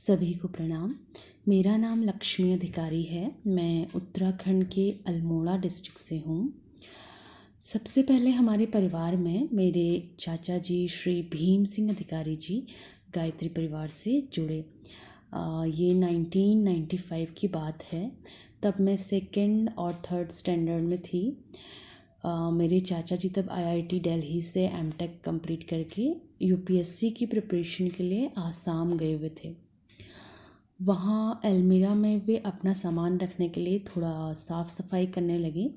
सभी को प्रणाम। मेरा नाम लक्ष्मी अधिकारी है। मैं उत्तराखंड के अल्मोड़ा डिस्ट्रिक्ट से हूँ। सबसे पहले हमारे परिवार में मेरे चाचा जी श्री भीम सिंह अधिकारी जी गायत्री परिवार से जुड़े। ये 1995 की बात है। तब मैं सेकंड और थर्ड स्टैंडर्ड में थी। मेरे चाचा जी तब आईआईटी दिल्ली से एमटेक कंप्लीट करके यूपीएससी की प्रिपरेशन के लिए आसाम गए हुए थे। वहाँ अलमीरा में वे अपना सामान रखने के लिए थोड़ा साफ़ सफाई करने लगे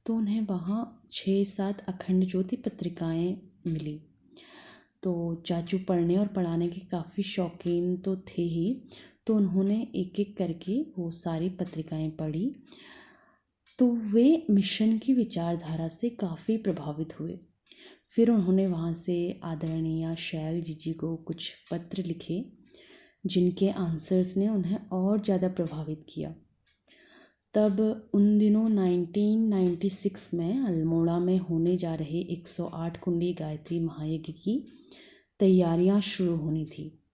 तो उन्हें वहाँ 6-7 अखंड ज्योति पत्रिकाएं मिली। तो चाचू पढ़ने और पढ़ाने के काफ़ी शौकीन तो थे ही, तो उन्होंने एक एक करके वो सारी पत्रिकाएं पढ़ी। तो वे मिशन की विचारधारा से काफ़ी प्रभावित हुए। फिर उन्होंने वहाँ से आदरणीय शैल जी को कुछ पत्र लिखे जिनके आंसर्स ने उन्हें और ज़्यादा प्रभावित किया। तब उन दिनों 1996 में अल्मोड़ा में होने जा रहे 108 कुंडी गायत्री महायज्ञ की तैयारियां शुरू होनी थी।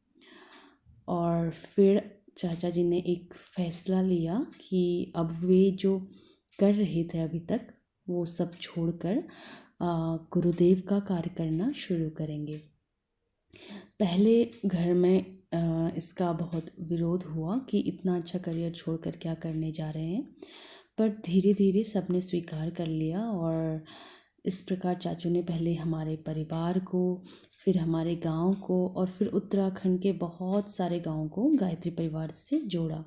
और फिर चाचा जी ने एक फ़ैसला लिया कि अब वे जो कर रहे थे अभी तक वो सब छोड़कर गुरुदेव का कार्य करना शुरू करेंगे। पहले घर में इसका बहुत विरोध हुआ कि इतना अच्छा करियर छोड़कर क्या करने जा रहे हैं, पर धीरे धीरे सबने स्वीकार कर लिया। और इस प्रकार चाचू ने पहले हमारे परिवार को, फिर हमारे गांव को और फिर उत्तराखंड के बहुत सारे गांवों को गायत्री परिवार से जोड़ा।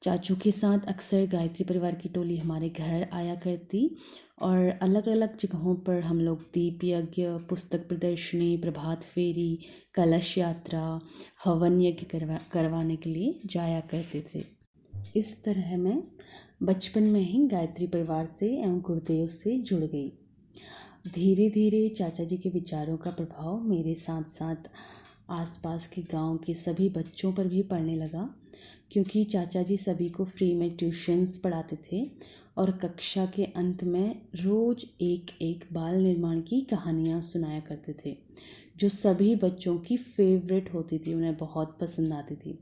चाचू के साथ अक्सर गायत्री परिवार की टोली हमारे घर आया करती और अलग अलग जगहों पर हम लोग दीप यज्ञ, पुस्तक प्रदर्शनी, प्रभात फेरी, कलश यात्रा, हवन यज्ञ करवाने के लिए जाया करते थे। इस तरह मैं बचपन में ही गायत्री परिवार से एवं गुरुदेव से जुड़ गई। धीरे धीरे चाचा जी के विचारों का प्रभाव मेरे साथ साथ आसपास के गांव के सभी बच्चों पर भी पड़ने लगा, क्योंकि चाचा जी सभी को फ्री में ट्यूशन्स पढ़ाते थे और कक्षा के अंत में रोज़ एक एक बाल निर्माण की कहानियाँ सुनाया करते थे, जो सभी बच्चों की फेवरेट होती थी, उन्हें बहुत पसंद आती थी।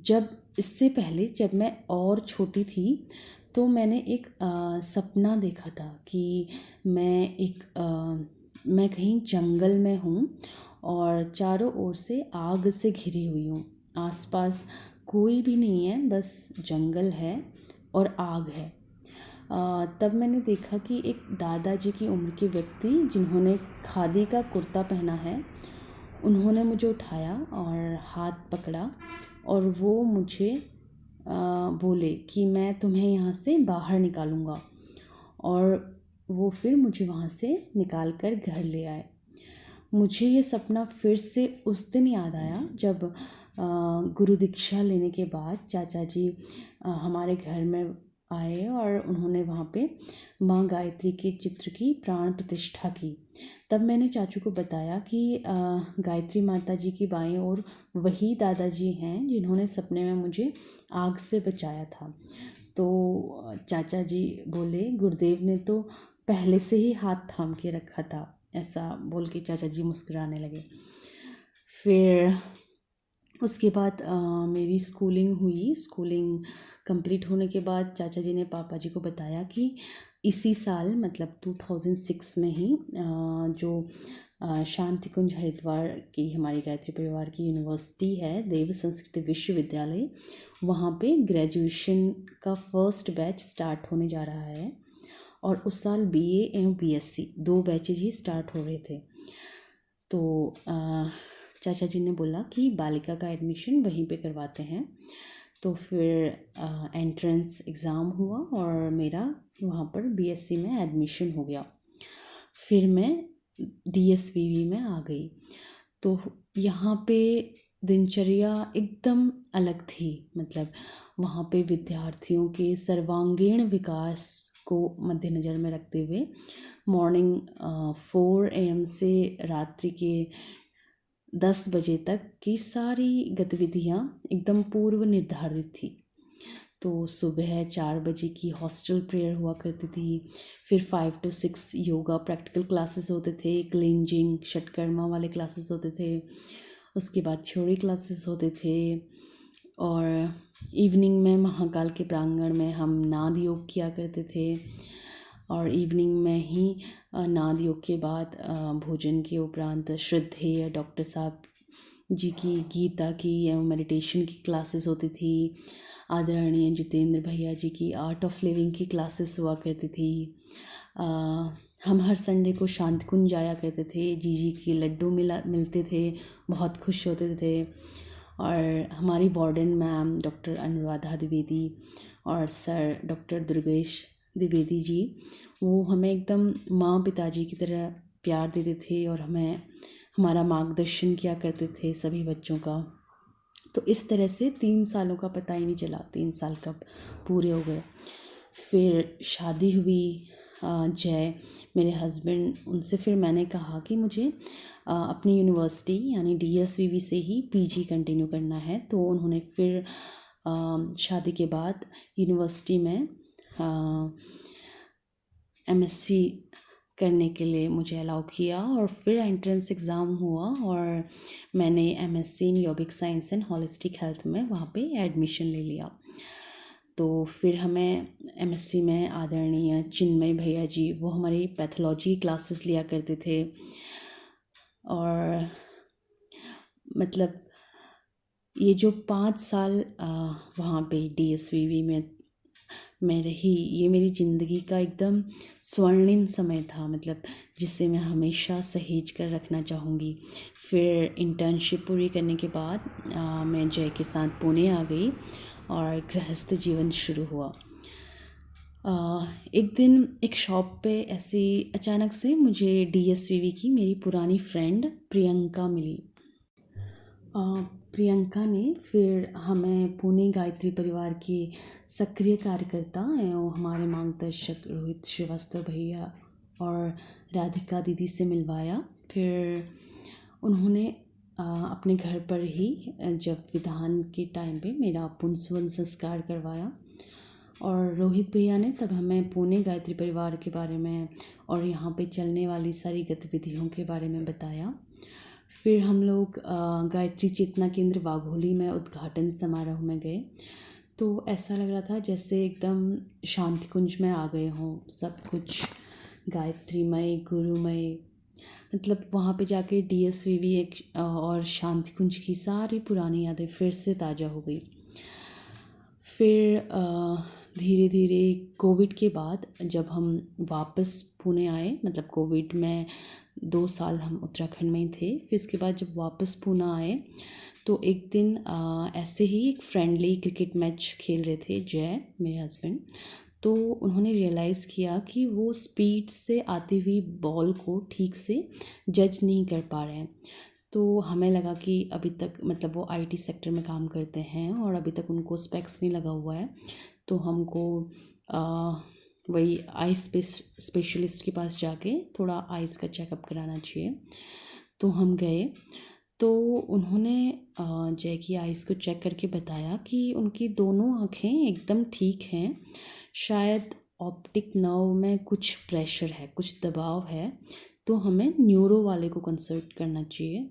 जब इससे पहले जब मैं और छोटी थी तो मैंने एक सपना देखा था कि मैं कहीं जंगल में हूँ और चारों ओर से आग से घिरी हुई हूँ। आसपास कोई भी नहीं है, बस जंगल है और आग है। तब मैंने देखा कि एक दादाजी की उम्र के व्यक्ति जिन्होंने खादी का कुर्ता पहना है, उन्होंने मुझे उठाया और हाथ पकड़ा और वो मुझे बोले कि मैं तुम्हें यहाँ से बाहर निकालूंगा। और वो फिर मुझे वहाँ से निकाल कर घर ले आए। मुझे ये सपना फिर से उस दिन याद आया जब गुरु दीक्षा लेने के बाद चाचा जी हमारे घर में आए और उन्होंने वहाँ पे माँ गायत्री के चित्र की प्राण प्रतिष्ठा की। तब मैंने चाचू को बताया कि गायत्री माता जी की बाईं ओर वही दादाजी हैं जिन्होंने सपने में मुझे आग से बचाया था। तो चाचा जी बोले, गुरुदेव ने तो पहले से ही हाथ थाम के रखा था, ऐसा बोल के चाचा जी मुस्कुराने लगे। फिर उसके बाद मेरी स्कूलिंग हुई। स्कूलिंग कंप्लीट होने के बाद चाचा जी ने पापा जी को बताया कि इसी साल मतलब 2006 में ही जो शांति कुंज हरिद्वार की हमारी गायत्री परिवार की यूनिवर्सिटी है, देव संस्कृत विश्वविद्यालय, वहाँ पे ग्रेजुएशन का फर्स्ट बैच स्टार्ट होने जा रहा है। और उस साल बीए एवं बीएससी 2 बैचेज ही स्टार्ट हो रहे थे। तो चाचा जी ने बोला कि बालिका का एडमिशन वहीं पे करवाते हैं। तो फिर एंट्रेंस एग्ज़ाम हुआ और मेरा वहाँ पर बीएससी में एडमिशन हो गया। फिर मैं डीएसवीवी में आ गई। तो यहाँ पे दिनचर्या एकदम अलग थी। मतलब वहाँ पे विद्यार्थियों के सर्वांगीण विकास को मद्देनज़र में रखते हुए मॉर्निंग 4 AM से रात्रि के 10 बजे तक की सारी गतिविधियाँ एकदम पूर्व निर्धारित थी। तो सुबह 4 बजे की हॉस्टल प्रेयर हुआ करती थी। फिर 5 to 6 योगा प्रैक्टिकल क्लासेस होते थे, क्लींजिंग षटकर्मा वाले क्लासेस होते थे। उसके बाद थ्योरी क्लासेस होते थे। और इवनिंग में महाकाल के प्रांगण में हम नाद योग किया करते थे। और इवनिंग में ही नाद योग के बाद भोजन के उपरांत श्रद्धेय डॉक्टर साहब जी की गीता की एवं मेडिटेशन की क्लासेस होती थी। आदरणीय जितेंद्र भैया जी की आर्ट ऑफ लिविंग की क्लासेस हुआ करती थी। हम हर संडे को शांत कुंज जाया करते थे। जीजी के लड्डू मिलते थे, बहुत खुश होते थे। और हमारी warden ma'am doctor Anuradha Dwivedi और सर डॉक्टर दुर्गेश द्विवेदी जी, वो हमें एकदम माँ पिताजी की तरह प्यार देते थे और हमें हमारा मार्गदर्शन किया करते थे सभी बच्चों का। तो इस तरह से 3 सालों का पता ही नहीं चला, 3 साल कब पूरे हो गए। फिर शादी हुई जय मेरे हस्बैंड, उनसे फिर मैंने कहा कि मुझे अपनी यूनिवर्सिटी यानी DSVV से ही PG कंटिन्यू करना है। तो उन्होंने फिर शादी के बाद यूनिवर्सिटी में MSc करने के लिए मुझे अलाउ किया। और फिर एंट्रेंस एग्ज़ाम हुआ और मैंने MSc in yogic science and holistic health में वहाँ पे एडमिशन ले लिया। तो फिर हमें MSc में आदरणीय चिन्मय भैया जी, वो हमारी पैथोलॉजी क्लासेस लिया करते थे। और मतलब ये जो 5 साल वहाँ पे DSVV में रही, ये मेरी ज़िंदगी का एकदम स्वर्णिम समय था, मतलब जिसे मैं हमेशा सहेज कर रखना चाहूँगी। फिर इंटर्नशिप पूरी करने के बाद मैं जय के साथ पुणे आ गई और गृहस्थ जीवन शुरू हुआ। एक दिन एक शॉप पे ऐसे अचानक से मुझे DSVV की मेरी पुरानी फ्रेंड प्रियंका मिली। प्रियंका ने फिर हमें पुणे गायत्री परिवार के सक्रिय कार्यकर्ता एवं हमारे मार्गदर्शक रोहित श्रीवास्तव भैया और राधिका दीदी से मिलवाया। फिर उन्होंने अपने घर पर ही जब विधान के टाइम पे मेरा पुंसवन संस्कार करवाया। और रोहित भैया ने तब हमें पुणे गायत्री परिवार के बारे में और यहाँ पे चलने वाली सारी गतिविधियों के बारे में बताया। फिर हम लोग गायत्री चेतना केंद्र वाघोली में उद्घाटन समारोह में गए। तो ऐसा लग रहा था जैसे एकदम शांति कुंज में आ गए हों, सब कुछ गायत्रीमय गुरुमय। मतलब वहाँ पे जाके DSVV एक और शांति कुंज की सारी पुरानी यादें फिर से ताज़ा हो गई। फिर धीरे धीरे कोविड के बाद जब हम वापस पुणे आए, मतलब कोविड में 2 साल हम उत्तराखंड में ही थे। फिर उसके बाद जब वापस पुणे आए तो एक दिन ऐसे ही एक फ्रेंडली क्रिकेट मैच खेल रहे थे जय मेरे हस्बैंड। तो उन्होंने रियलाइज़ किया कि वो स्पीड से आती हुई बॉल को ठीक से जज नहीं कर पा रहे हैं। तो हमें लगा कि अभी तक, मतलब वो IT सेक्टर में काम करते हैं और अभी तक उनको स्पेक्स नहीं लगा हुआ है, तो हमको वही आइस स्पेशलिस्ट के पास जाके थोड़ा आइस का चेकअप कराना चाहिए। तो हम गए तो उन्होंने जय की आइस को चेक करके बताया कि उनकी दोनों आँखें एकदम ठीक हैं, शायद ऑप्टिक नर्व में कुछ प्रेशर है, कुछ दबाव है, तो हमें न्यूरो वाले को कंसल्ट करना चाहिए।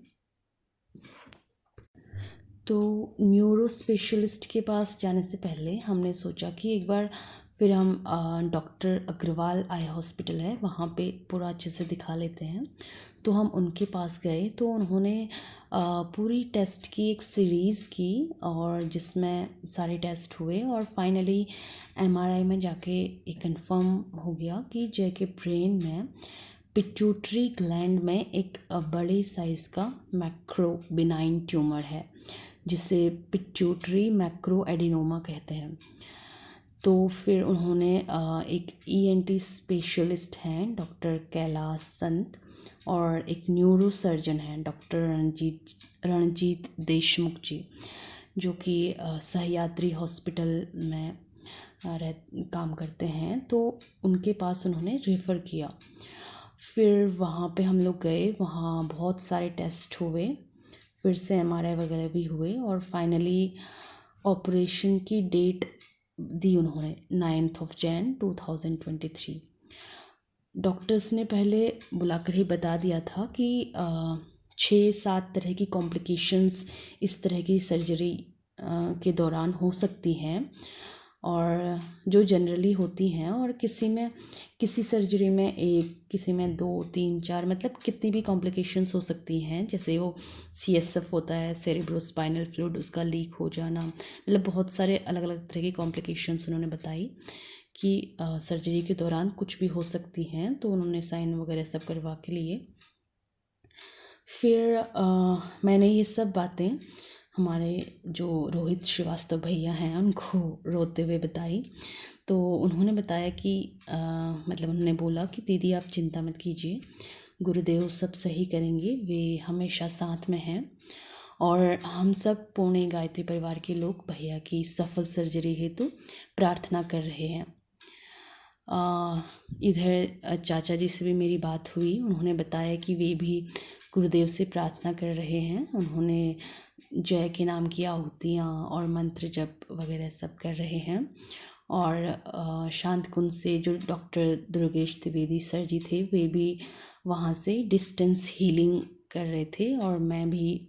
तो न्यूरो स्पेशलिस्ट के पास जाने से पहले हमने सोचा कि एक बार फिर हम डॉक्टर अग्रवाल आई हॉस्पिटल है, वहाँ पे पूरा अच्छे से दिखा लेते हैं। तो हम उनके पास गए तो उन्होंने पूरी टेस्ट की एक सीरीज़ की और जिसमें सारे टेस्ट हुए और फाइनली MRI में जाके एक कंफर्म हो गया कि जय के ब्रेन में पिट्यूटरी ग्लैंड में एक बड़े साइज़ का मैक्रो बिनाइन ट्यूमर है, जिसे पिट्यूटरी मैक्रो एडिनोमा कहते हैं। तो फिर उन्होंने एक ENT स्पेशलिस्ट हैं डॉक्टर कैलाश संत और एक न्यूरो सर्जन हैं डॉक्टर रणजीत देशमुख जी, जो कि सह्याद्री हॉस्पिटल में काम करते हैं। तो उनके पास उन्होंने रेफ़र किया। फिर वहाँ पे हम लोग गए, वहाँ बहुत सारे टेस्ट हुए, फिर से MRI वगैरह भी हुए और फाइनली ऑपरेशन की डेट दी उन्होंने 9 जनवरी 2023। डॉक्टर्स ने पहले बुलाकर ही बता दिया था कि 6-7 तरह की कॉम्प्लिकेशंस इस तरह की सर्जरी के दौरान हो सकती हैं, और जो जनरली होती हैं, और किसी सर्जरी में 1, किसी में 2, 3, 4 मतलब कितनी भी कॉम्प्लिकेशंस हो सकती हैं। जैसे वो CSF होता है, सेरेब्रोस्पाइनल फ्लूइड, उसका लीक हो जाना, मतलब बहुत सारे अलग अलग तरह की कॉम्प्लिकेशंस उन्होंने बताई कि सर्जरी के दौरान कुछ भी हो सकती हैं। तो उन्होंने साइन वगैरह सब करवा के लिए फिर मैंने ये सब बातें हमारे जो रोहित श्रीवास्तव भैया हैं उनको रोते हुए बताई। तो उन्होंने बताया कि मतलब उन्होंने बोला कि दीदी आप चिंता मत कीजिए, गुरुदेव सब सही करेंगे, वे हमेशा साथ में हैं, और हम सब पुणे गायत्री परिवार के लोग भैया की सफल सर्जरी हेतु प्रार्थना कर रहे हैं। इधर चाचा जी से भी मेरी बात हुई। उन्होंने बताया कि वे भी गुरुदेव से प्रार्थना कर रहे हैं। उन्होंने जय के नाम की आहुतियाँ और मंत्र जप वगैरह सब कर रहे हैं। और शांत कुंज से जो डॉक्टर दुर्गेश द्विवेदी सर जी थे, वे भी वहाँ से डिस्टेंस हीलिंग कर रहे थे, और मैं भी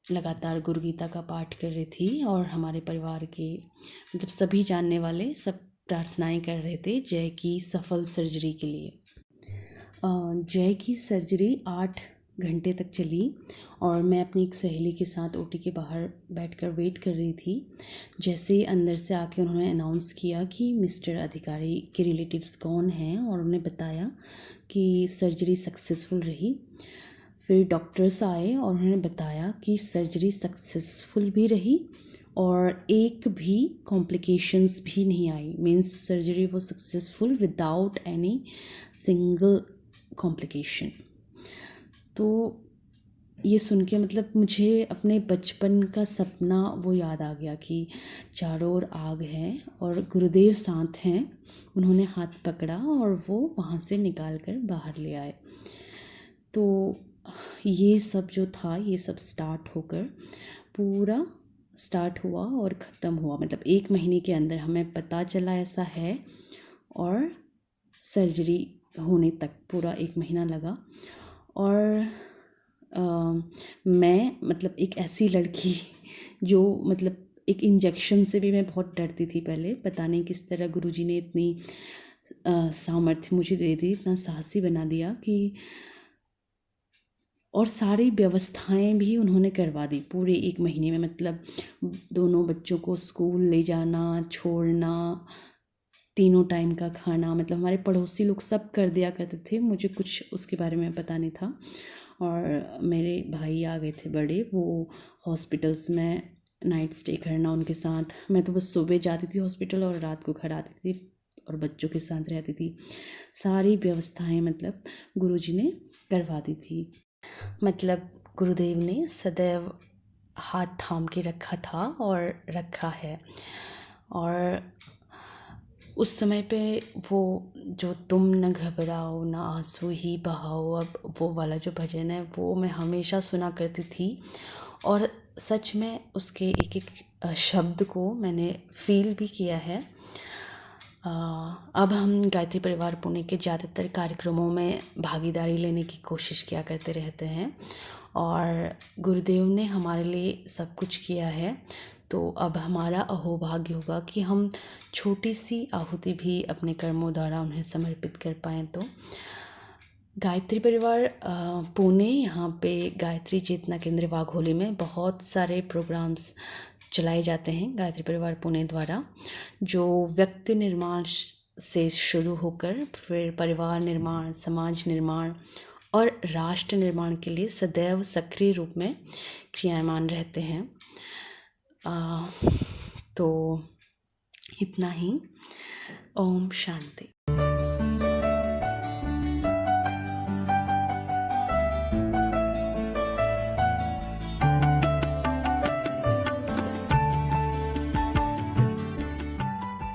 लगातार गुरु गीता का पाठ कर रही थी, और हमारे परिवार के मतलब सभी जानने वाले सब प्रार्थनाएं कर रहे थे जय की सफल सर्जरी के लिए। जय की सर्जरी 8 घंटे तक चली, और मैं अपनी एक सहेली के साथ OT के बाहर बैठकर वेट कर रही थी। जैसे ही अंदर से आके उन्होंने अनाउंस किया कि मिस्टर अधिकारी के रिलेटिव्स कौन हैं, और उन्होंने बताया कि सर्जरी सक्सेसफुल रही। फिर डॉक्टर्स आए और उन्होंने बताया कि सर्जरी सक्सेसफुल भी रही, और एक भी कॉम्प्लिकेशंस भी नहीं आई। मीन्स सर्जरी वो successful without any single complication. तो ये सुन के मतलब मुझे अपने बचपन का सपना वो याद आ गया कि चारों ओर आग है और गुरुदेव साथ हैं। उन्होंने हाथ पकड़ा और वो वहाँ से निकाल कर बाहर ले आए। तो ये सब जो था, ये सब स्टार्ट होकर पूरा स्टार्ट हुआ और ख़त्म हुआ, मतलब 1 महीने के अंदर हमें पता चला ऐसा है, और सर्जरी होने तक पूरा 1 महीना लगा। और मैं मतलब एक ऐसी लड़की जो मतलब एक इंजेक्शन से भी मैं बहुत डरती थी पहले। पता नहीं किस तरह गुरुजी ने इतनी सामर्थ्य मुझे दे दी, इतना साहसी बना दिया कि, और सारी व्यवस्थाएं भी उन्होंने करवा दी पूरे 1 महीने में। मतलब दोनों बच्चों को स्कूल ले जाना, छोड़ना, तीनों टाइम का खाना, मतलब हमारे पड़ोसी लोग सब कर दिया करते थे। मुझे कुछ उसके बारे में पता नहीं था। और मेरे भाई आ गए थे बड़े, वो हॉस्पिटल्स में नाइट स्टे करना उनके साथ। मैं तो बस सुबह जाती थी हॉस्पिटल और रात को घर आती थी और बच्चों के साथ रहती थी। सारी व्यवस्थाएं मतलब गुरुजी ने करवा दी थी। मतलब गुरुदेव ने सदैव हाथ थाम के रखा था और रखा है। और उस समय पे वो जो तुम न घबराओ न आंसू ही बहाओ, अब वो वाला जो भजन है वो मैं हमेशा सुना करती थी, और सच में उसके एक एक शब्द को मैंने फील भी किया है। अब हम गायत्री परिवार पुणे के ज़्यादातर कार्यक्रमों में भागीदारी लेने की कोशिश किया करते रहते हैं, और गुरुदेव ने हमारे लिए सब कुछ किया है। तो अब हमारा अहोभाग्य होगा कि हम छोटी सी आहुति भी अपने कर्मों द्वारा उन्हें समर्पित कर पाएँ। तो गायत्री परिवार पुणे, यहाँ पे गायत्री चेतना केंद्र वाघोली में बहुत सारे प्रोग्राम्स चलाए जाते हैं गायत्री परिवार पुणे द्वारा, जो व्यक्ति निर्माण से शुरू होकर फिर परिवार निर्माण, समाज निर्माण और राष्ट्र निर्माण के लिए सदैव सक्रिय रूप में क्रियामान रहते हैं। तो इतना ही। ओम शांति।